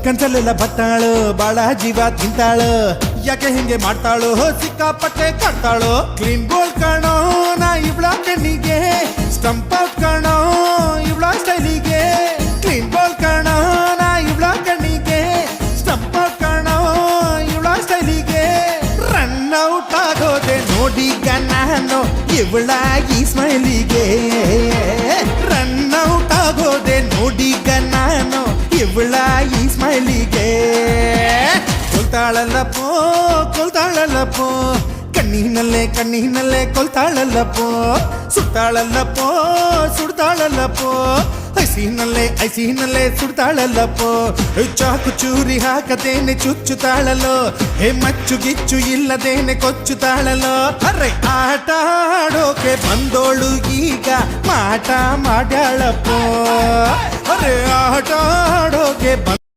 ಕನ್ಸಲ್ಲೆಲ್ಲ ಬತ್ತಾಳು ಬಾಳ ಜೀವ ತಿಂತಾಳು ಯಾಕೆ ಹಿಂಗೆ ಮಾಡ್ತಾಳು ಸಿಕ್ಕಾಪಟ್ಟೆ ಕಟ್ತಾಳು ಕ್ಲೀನ್ ಬೋಲ್ ಕಾಣೋ ನಾ ಇವಳ ಕಣ್ಣಿಗೆ ಸ್ಟಂಪ್ ಔಟ್ ಕಾಣೋ ಇವಳ ಸ್ಟೈಲಿಗೆ ಕ್ಲೀನ್ ಬೋಲ್ ಕಾಣೋ ನಾ ಇವಳ ಕಣ್ಣಿಗೆ ಸ್ಟಂಪ್ ಔಟ್ ಕಾಣೋ ಇವಳ ಸ್ಟೈಲಿಗೆ ರನ್ ಔಟ್ ಆಗೋದೆ ನೋಡೀಗ ನಾನು ಇವಳ ಈ ಸ್ಮೈಲಿಗೆ ರನ್ ಔಟ್ ಆಗೋದೆ ನೋಡೀಗ ನಾನು ಇವಳ ಈ ಸ್ಮೈಲಿಗೆ ಕೊಲ್ತಾಳಲ್ಲಪ್ಪೋ ಕಣ್ಣಿನಲ್ಲೇ ಕೊಲ್ತಾಳಲ್ಲಪ್ಪೋ ಸುಡ್ತಾಳಲ್ಲಪ್ಪೋ ಐಸಿನಲ್ಲೇ ಸುಡ್ತಾಳಲ್ಲಪ್ಪೋ ಚಾಕು ಚೂರಿ ಹಾಕದೇನೆ ಚುಚ್ಚುತ್ತಾಳಲ್ಲೋ ಹೇ ಮಚ್ಚು ಗಿಚ್ಚು ಇಲ್ಲದೇನೆ ಕೊಚ್ಚುತ್ತಾಳಲ್ಲೋ ಅರೆ ಆಟ ಆಡೋಕೆ ಬಂದೋಳು ಈಗ ಮಾಟ ಮಾಡ್ಯಾಳಪ್ಪೋ ಅರೆ ಆಟ ಆಡೋಕೆ